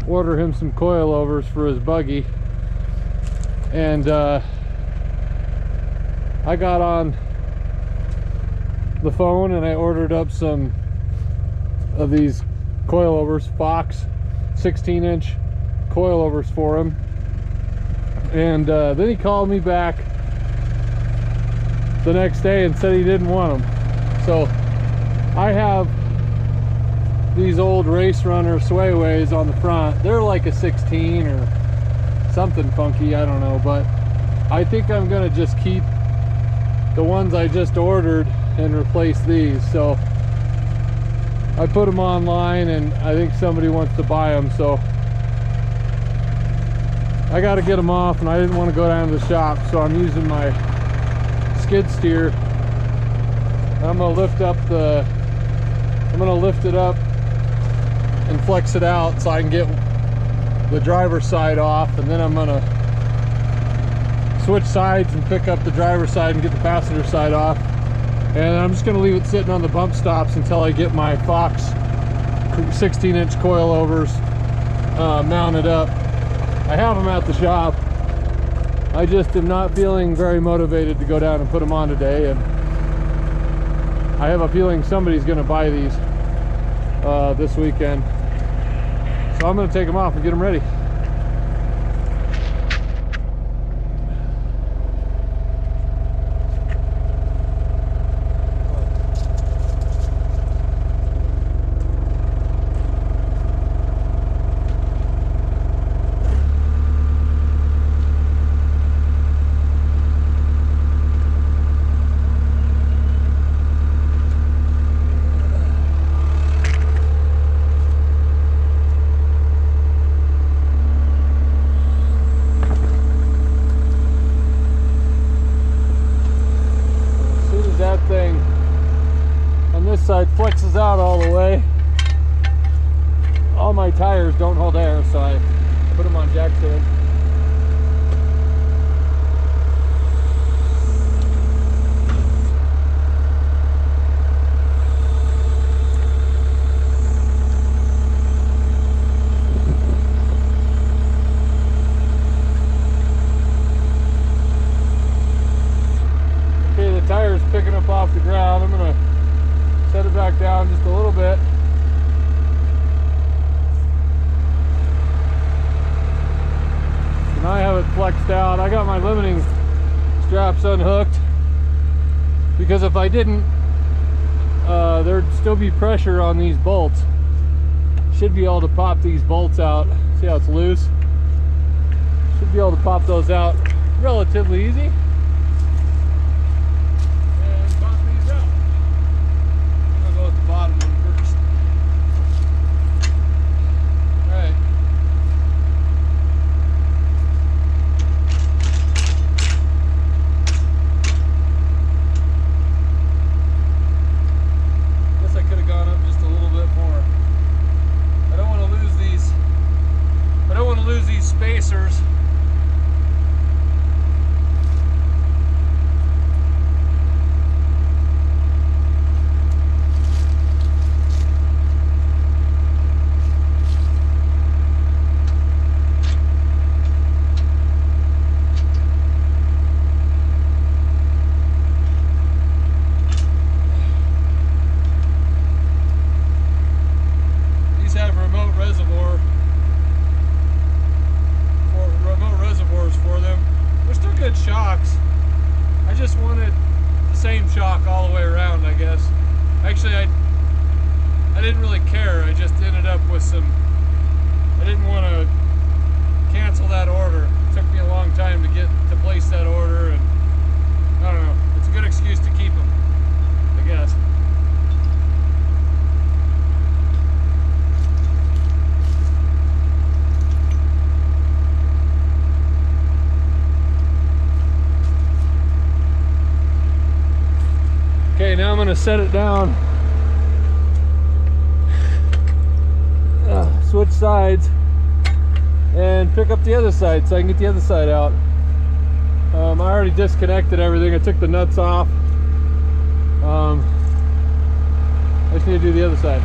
order him some coilovers for his buggy, and I got on the phone and I ordered up some of these coilovers, Fox 16-inch coilovers for him, and then he called me back the next day and said he didn't want them. So I have these old Race Runner swayaways on the front. They're like a 16 or something funky, I don't know, but I think I'm gonna just keep the ones I just ordered and replace these. So I put them online and I think somebody wants to buy them, so I got to get them off, and I didn't want to go down to the shop, so I'm using my skid steer. I'm gonna lift it up and flex it out so I can get the driver's side off, and then I'm gonna switch sides and pick up the driver's side and get the passenger side off, and I'm just gonna leave it sitting on the bump stops until I get my Fox 16-inch coilovers mounted up. I have them at the shop. I just am not feeling very motivated to go down and put them on today, and I have a feeling somebody's going to buy these this weekend. So I'm going to take them off and get them ready. Side flexes out all the way. All my tires don't hold air, so I put them on jack stands. Okay, the tire's picking up off the ground. I'm gonna set it back down just a little bit. So now I have it flexed out. I got my limiting straps unhooked, because if I didn't, there'd still be pressure on these bolts. Should be able to pop these bolts out. See how it's loose? Should be able to pop those out relatively easy. Bottom one first. Alright. Guess I could have gone up just a little bit more. I don't want to lose these. I don't want to lose these spacers. Shocks. I just wanted the same shock all the way around, I guess. Actually, I didn't really care. I just ended up with some. I didn't want to cancel that order. It took me a long time to place that order, and I don't know. It's a good excuse to keep them, I guess. Okay, now I'm going to set it down, switch sides, and pick up the other side so I can get the other side out. I already disconnected everything. I took the nuts off. I just need to do the other side.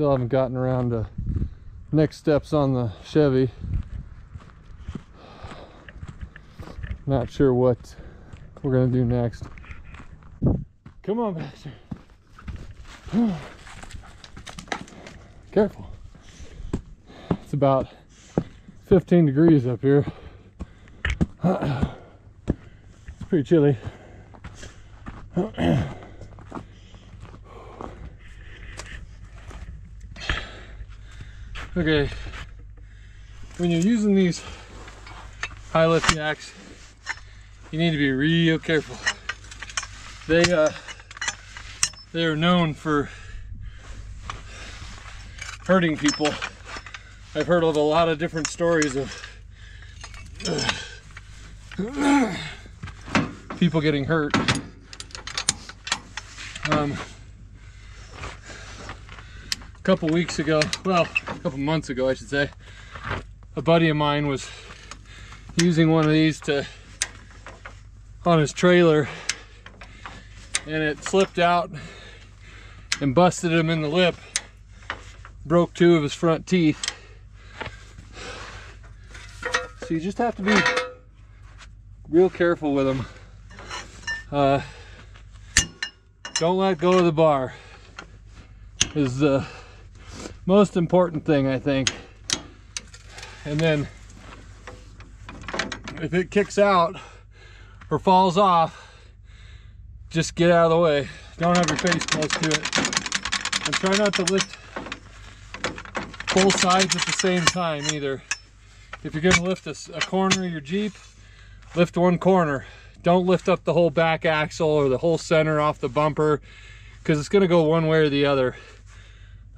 Still haven't gotten around to next steps on the Chevy. Not sure what we're gonna do next. Come on, Baxter. Careful. It's about 15 degrees up here. It's pretty chilly. Okay, when you're using these high lift jacks, you need to be real careful. They're known for hurting people. I've heard of a lot of different stories of people getting hurt. A couple weeks ago, well, a couple months ago I should say, a buddy of mine was using one of these on his trailer, and it slipped out and busted him in the lip, broke 2 of his front teeth. So you just have to be real careful with them. Don't let go of the bar is the most important thing, I think. And then if it kicks out or falls off, just get out of the way. Don't have your face close to it. And try not to lift both sides at the same time either. If you're gonna lift a corner of your Jeep, lift one corner. Don't lift up the whole back axle or the whole center off the bumper, because it's gonna go one way or the other.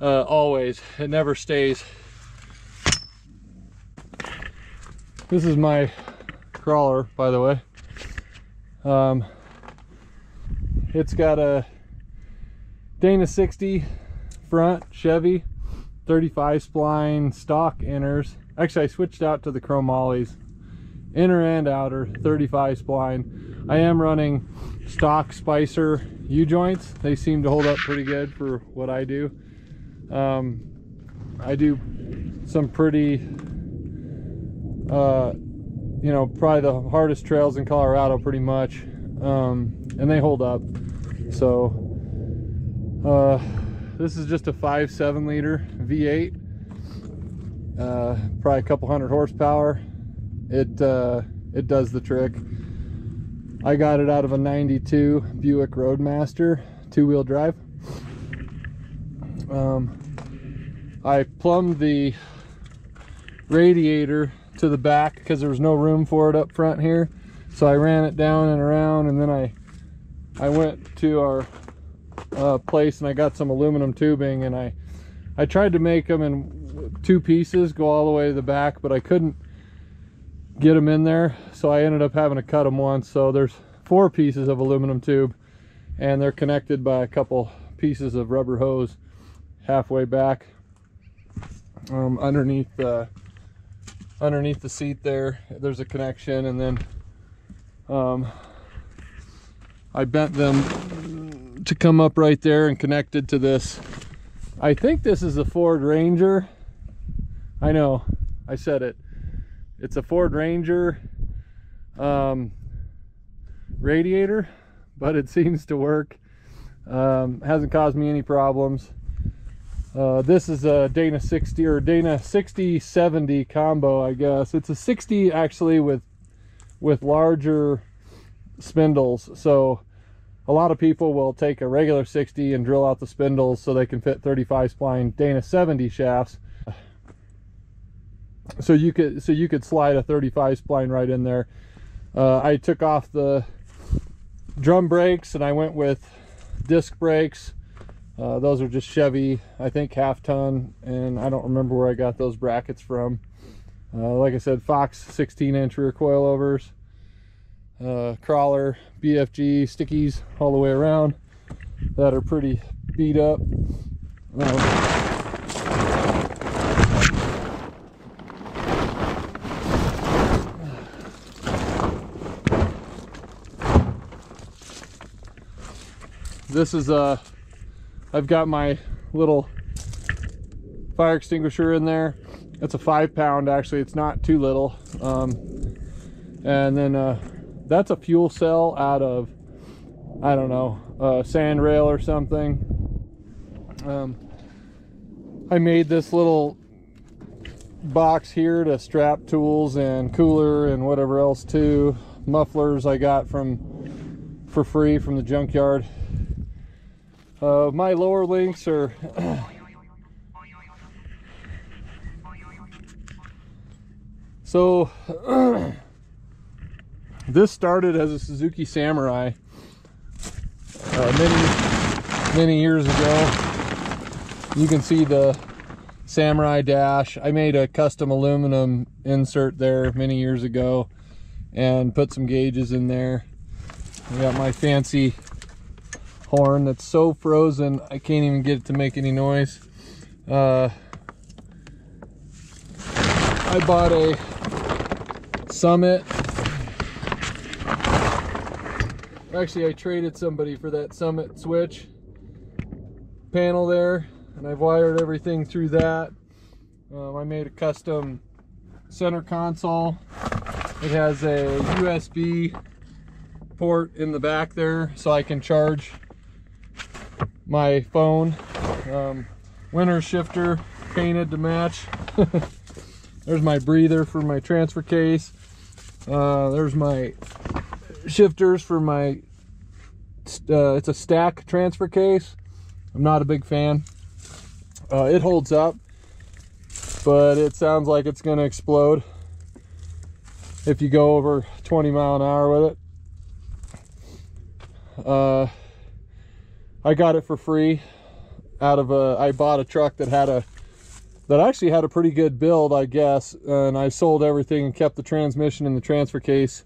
Always. It never stays. This is my crawler, by the way. It's got a Dana 60 front Chevy, 35 spline stock inners. Actually, I switched out to the chrome ollies, inner and outer, 35 spline. I am running stock Spicer U-joints. They seem to hold up pretty good for what I do. I do some pretty, you know, probably the hardest trails in Colorado pretty much, and they hold up. So this is just a 5.7 liter V8, probably a couple hundred horsepower. It does the trick. I got it out of a 92 Buick Roadmaster 2-wheel drive. I plumbed the radiator to the back because there was no room for it up front here, so I ran it down and around, and then I went to our place and I got some aluminum tubing, and I tried to make them in 2 pieces, go all the way to the back, but I couldn't get them in there, so I ended up having to cut them once. So there's 4 pieces of aluminum tube, and they're connected by a couple pieces of rubber hose halfway back. Underneath the seat there's a connection, and then I bent them to come up right there and connected to this. I think this is a Ford Ranger. I know, I said it. It's a Ford Ranger radiator, but it seems to work. Hasn't caused me any problems. This is a Dana 60 or Dana 60-70 combo, I guess. It's a 60 actually with larger spindles. So a lot of people will take a regular 60 and drill out the spindles so they can fit 35 spline Dana 70 shafts. So you could slide a 35 spline right in there. I took off the drum brakes and I went with disc brakes. Those are just Chevy, I think 1/2 ton, and I don't remember where I got those brackets from. Like I said, Fox 16-inch rear coilovers, crawler, BFG stickies all the way around that are pretty beat up. This is I've got my little fire extinguisher in there. It's a 5-pound, actually. It's not too little. And then that's a fuel cell out of, I don't know, sand rail or something. I made this little box here to strap tools and cooler and whatever else to. Mufflers I got for free from the junkyard. My lower links are so this started as a Suzuki Samurai many years ago. You can see the Samurai dash. I made a custom aluminum insert there many years ago and put some gauges in there. I got my fancy horn that's so frozen I can't even get it to make any noise. I bought a Summit. Actually, I traded somebody for that Summit switch panel there, and I've wired everything through that. I made a custom center console. It has a USB port in the back there so I can charge my phone. Winter shifter painted to match. There's my breather for my transfer case. There's my shifters for my it's a stack transfer case. I'm not a big fan. It holds up, but it sounds like it's gonna explode if you go over 20 mile an hour with it. I got it for free out of I bought a truck that actually had a pretty good build, I guess, and I sold everything and kept the transmission in the transfer case,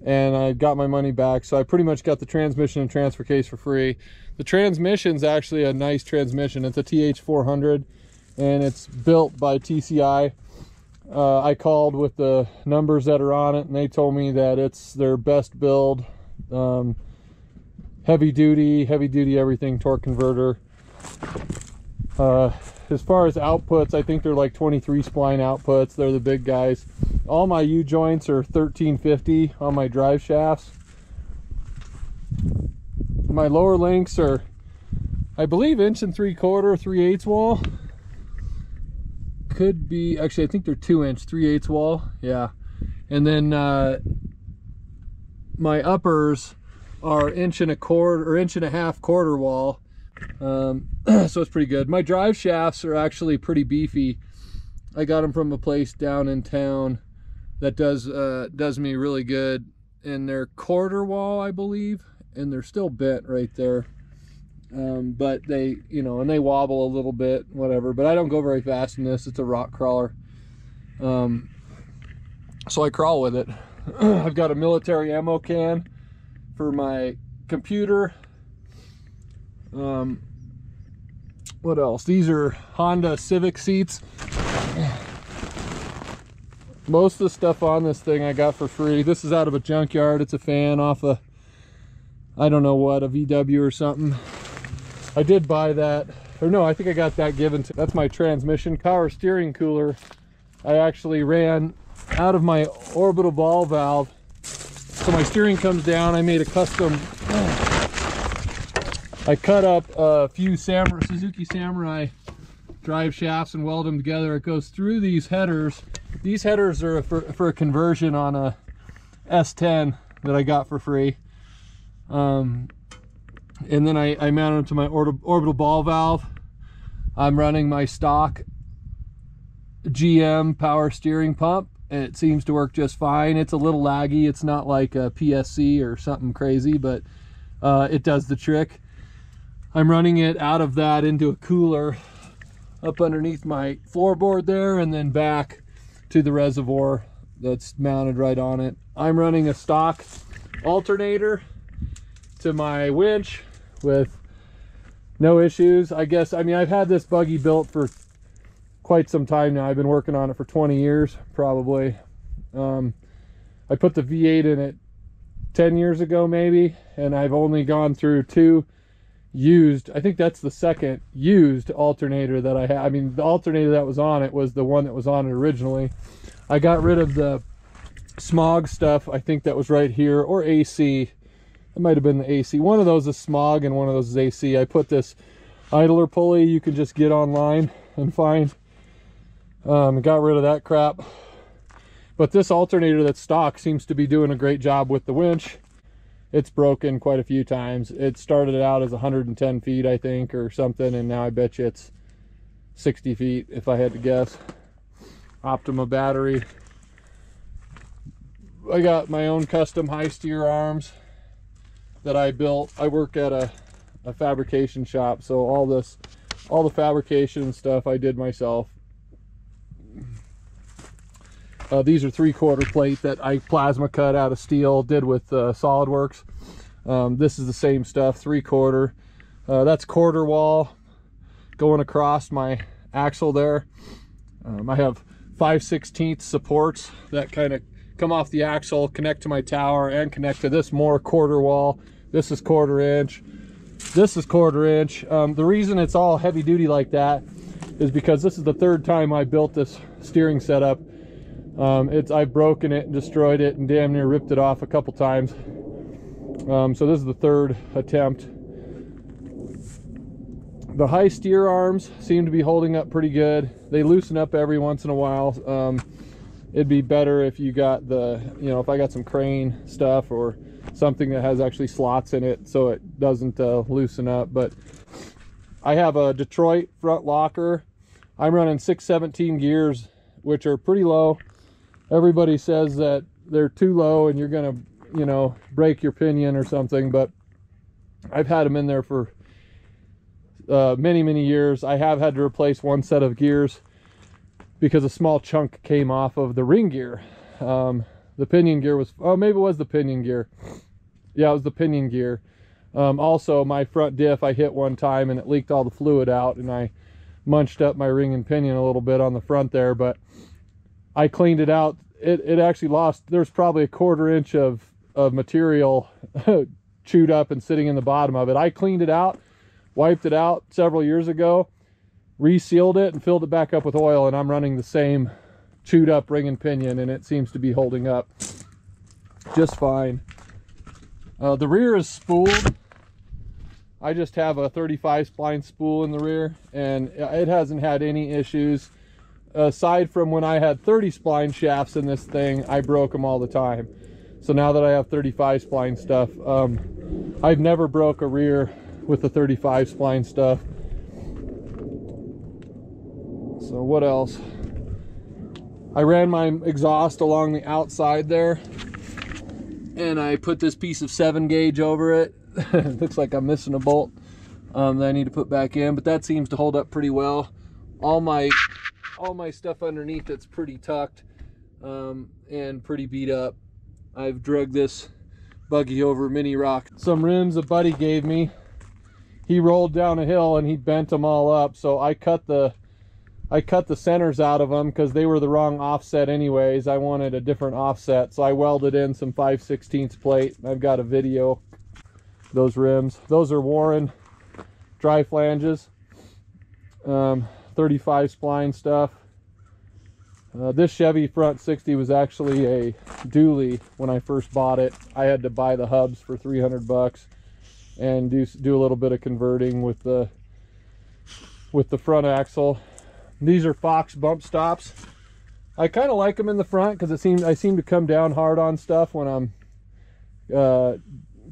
and I got my money back. So I pretty much got the transmission and transfer case for free. The transmission's actually a nice transmission. It's a TH400 and it's built by TCI. I called with the numbers that are on it and they told me that it's their best build. Heavy duty everything, torque converter. As far as outputs, I think they're like 23 spline outputs. They're the big guys. All my U-joints are 1350 on my drive shafts. My lower links are, I believe, 1 3/4, 3/8 wall. Could be, actually I think they're 2 inch, 3/8 wall. Yeah. And then my uppers are 1 1/4 or 1 1/2 quarter wall. So it's pretty good. My drive shafts are actually pretty beefy. I got them from a place down in town that does me really good, and they're quarter wall, I believe, and they're still bent right there. But they, you know, and they wobble a little bit, whatever, but I don't go very fast in this. It's a rock crawler. So I crawl with it. I've got a military ammo can for my computer. What else? These are Honda Civic seats. Most of the stuff on this thing I got for free. This is out of a junkyard. It's a fan off a, I don't know what, a VW or something. I did buy that, or no, I think I got that given to, that's my transmission. Power steering cooler I actually ran out of my orbital ball valve. So my steering comes down. I made a custom, I cut up a few Suzuki Samurai drive shafts and weld them together. It goes through these headers. These headers are for a conversion on a S10 that I got for free. And then I mounted them to my orbital ball valve. I'm running my stock GM power steering pump. It seems to work just fine. It's a little laggy. It's not like a PSC or something crazy, but it does the trick. I'm running it out of that into a cooler up underneath my floorboard there, and then back to the reservoir that's mounted right on it. I'm running a stock alternator to my winch with no issues, I guess. I mean, I've had this buggy built for quite some time now. I've been working on it for 20 years, probably. I put the V8 in it 10 years ago, maybe, and I've only gone through 2 used, I think that's the second used alternator that I had. I mean, the alternator that was on it was the one that was on it originally. I got rid of the smog stuff, I think that was right here, or AC. It might have been the AC. One of those is smog and one of those is AC. I put this idler pulley you can just get online and find. Got rid of that crap. But this alternator that's stock seems to be doing a great job with the winch. It's broken quite a few times. It started out as 110 feet, I think, or something, and now I bet you it's 60 feet, if I had to guess. Optima battery. I got my own custom high steer arms that I built. I work at a fabrication shop, so all the fabrication stuff I did myself. These are 3/4 plate that I plasma cut out of steel, did with SolidWorks. This is the same stuff, 3/4. That's quarter wall going across my axle there. I have 5/16 supports that kind of come off the axle, connect to my tower, and connect to this more quarter wall. This is 1/4 inch. This is 1/4 inch. The reason it's all heavy duty like that is because this is the 3rd time I built this steering setup. I've broken it and destroyed it and damn near ripped it off a couple times. So this is the 3rd attempt. The high steer arms seem to be holding up pretty good. They loosen up every once in a while. It'd be better if you got if I got some crane stuff or something that has actually slots in it so it doesn't loosen up. But I have a Detroit front locker. I'm running 617 gears, which are pretty low. Everybody says that they're too low and you're gonna, break your pinion or something, but I've had them in there for many years. I have had to replace one set of gears because a small chunk came off of the ring gear. The pinion gear was, maybe it was the pinion gear. Yeah, it was the pinion gear. Also, my front diff I hit one time and it leaked all the fluid out, and I munched up my ring and pinion a little bit on the front there, but I cleaned it out. It actually lost, there's probably 1/4 inch of material chewed up and sitting in the bottom of it. I cleaned it out, wiped it out several years ago, resealed it and filled it back up with oil, and I'm running the same chewed up ring and pinion, and it seems to be holding up just fine. The rear is spooled. I just have a 35 spline spool in the rear, and it hasn't had any issues. Aside from when I had 30 spline shafts in this thing, I broke them all the time. So now that I have 35 spline stuff, I've never broke a rear with the 35 spline stuff. So what else? I ran my exhaust along the outside there, and I put this piece of 7 gauge over it. Looks like I'm missing a bolt that I need to put back in, but that seems to hold up pretty well. All my stuff underneath it's pretty tucked and pretty beat up. I've dragged this buggy over mini rock. Some rims a buddy gave me. He rolled down a hill and he bent them all up, so I cut the centers out of them because they were the wrong offset anyways. I wanted a different offset, so I welded in some 5/16 plate. I've got a video. Those rims, those are Warren dry flanges, 35 spline stuff. This Chevy front 60 was actually a dually when I first bought it. I had to buy the hubs for 300 bucks and do a little bit of converting with the front axle. These are Fox bump stops. I kind of like them in the front because I seem to come down hard on stuff when I'm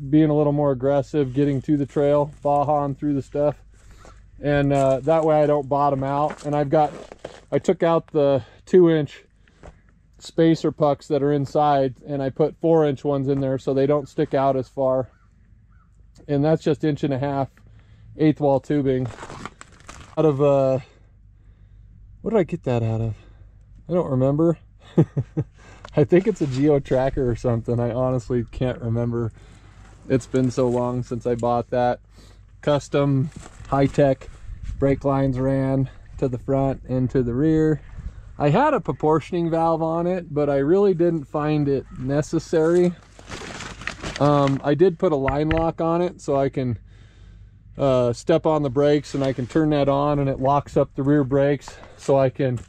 being a little more aggressive, getting to the trail, bawhawing through the stuff, and that way I don't bottom out. And I took out the 2-inch spacer pucks that are inside, and I put 4-inch ones in there so they don't stick out as far. And that's just 1.5 inch 8th wall tubing out of what did I get that out of? I don't remember. I think it's a Geo Tracker or something. I honestly can't remember. It's been so long since I bought that. Custom high-tech brake lines ran to the front and to the rear. I had a proportioning valve on it, but I really didn't find it necessary. I did put a line lock on it so I can step on the brakes, and I can turn that on and it locks up the rear brakes so I can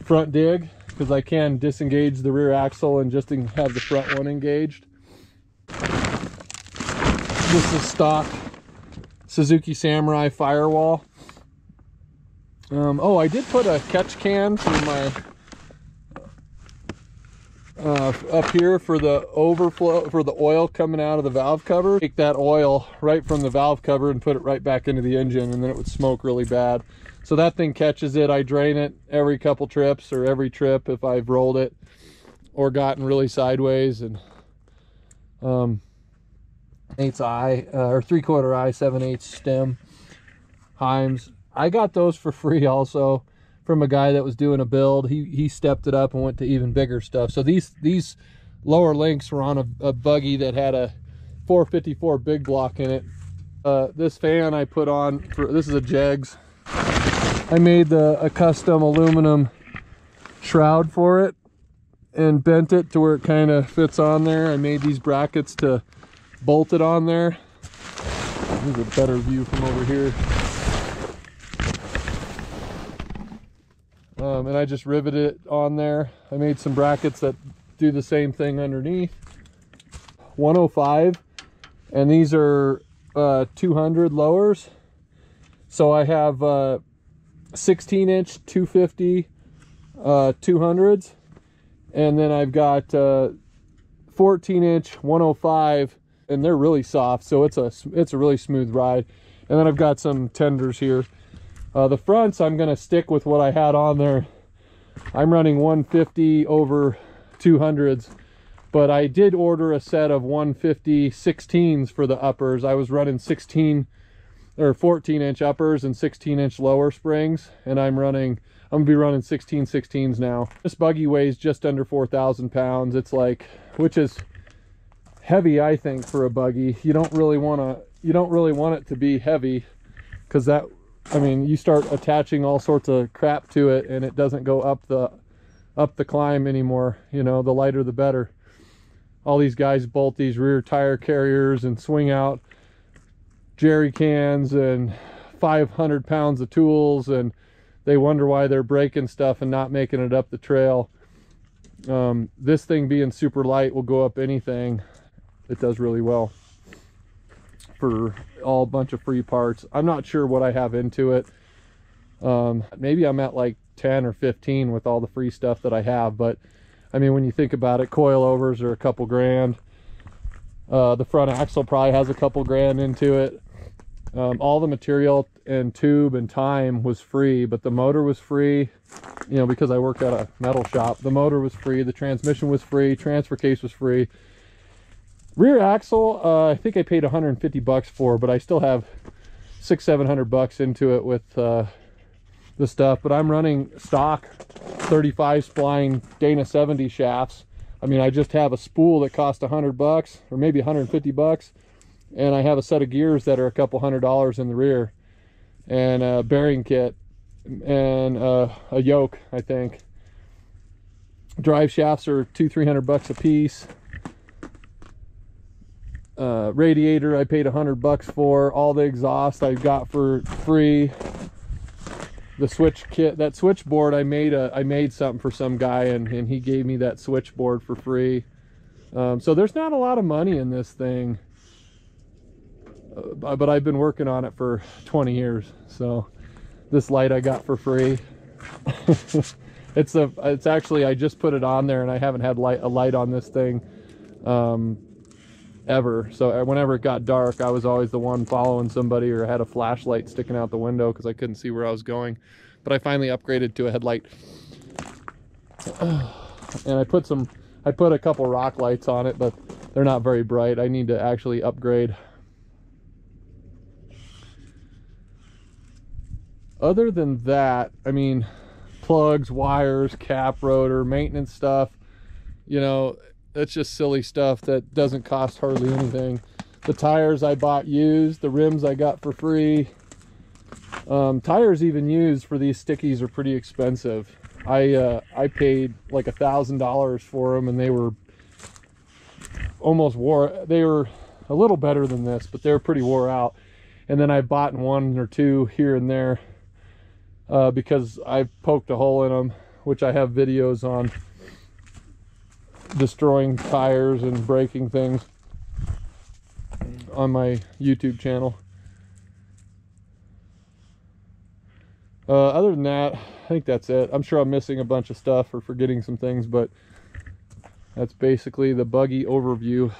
front dig, because I can disengage the rear axle and just have the front one engaged. This is stock Suzuki Samurai firewall. Oh, I did put a catch can for my up here for the overflow, for the oil coming out of the valve cover. Take that oil right from the valve cover and put it right back into the engine, and then it would smoke really bad. So that thing catches it. I drain it every couple trips, or every trip if I've rolled it or gotten really sideways. And 1/8 eye or 3/4 eye 7/8 stem Heims. I got those for free also from a guy that was doing a build. He stepped it up and went to even bigger stuff. So these lower links were on a buggy that had a 454 big block in it. This fan I put on for, this is a Jegs. I made a custom aluminum shroud for it and bent it to where it kind of fits on there. I made these brackets to bolt it on there. Here's a better view from over here. And I just riveted it on there. I made some brackets that do the same thing underneath. 105, and these are 200 lowers. So I have 16-inch 250 200s, and then I've got 14-inch 105, and they're really soft, so it's a really smooth ride. And then I've got some tenders here. The fronts, I'm going to stick with what I had on there. I'm running 150 over 200s, but I did order a set of 150 16s for the uppers. I was running 16 or 14-inch uppers and 16-inch lower springs, and I'm going to be running 16 16s now. This buggy weighs just under 4,000 pounds. It's like, which is heavy, I think, for a buggy. You don't really want it to be heavy, because that, I mean, you start attaching all sorts of crap to it and it doesn't go up the climb anymore. You know, the lighter the better. All these guys bolt these rear tire carriers and swing out jerry cans and 500 pounds of tools, and they wonder why they're breaking stuff and not making it up the trail. This thing being super light will go up anything. It does really well for all bunch of free parts. I'm not sure what I have into it. Maybe I'm at like 10 or 15 with all the free stuff that I have, but I mean, when you think about it, coilovers are a couple grand. The front axle probably has a couple grand into it. All the material and tube and time was free, but the motor was free, you know, because I work at a metal shop. The motor was free, the transmission was free, transfer case was free. Rear axle, I think I paid 150 bucks for, but I still have $600-700 into it with the stuff. But I'm running stock 35 spline Dana 70 shafts. I mean, I just have a spool that cost 100 bucks or maybe 150 bucks, and I have a set of gears that are a couple $100 in the rear, and a bearing kit, and a yoke, I think. Drive shafts are $200-300 bucks a piece. Radiator I paid 100 bucks for. All the exhaust I got for free. The switch kit, that switchboard, I made something for some guy, and he gave me that switchboard for free. So there's not a lot of money in this thing, but I've been working on it for 20 years. So this light I got for free. It's actually, I just put it on there, and I haven't had a light on this thing ever. So whenever it got dark, I was always the one following somebody, or had a flashlight sticking out the window because I couldn't see where I was going. But I finally upgraded to a headlight, and I put a couple rock lights on it, but they're not very bright. I need to actually upgrade. Other than that, I mean, plugs, wires, cap, rotor, maintenance stuff, you know, it's just silly stuff that doesn't cost hardly anything. The tires I bought used, the rims I got for free. Tires even used for these stickies are pretty expensive. I paid like $1,000 for them, and they were almost they were a little better than this, but they were pretty wore out. and then I bought one or two here and there because I poked a hole in them, which I have videos on destroying tires and breaking things on my YouTube channel. Other than that, I think that's it. I'm sure I'm missing a bunch of stuff or forgetting some things, but that's basically the Buggy overview.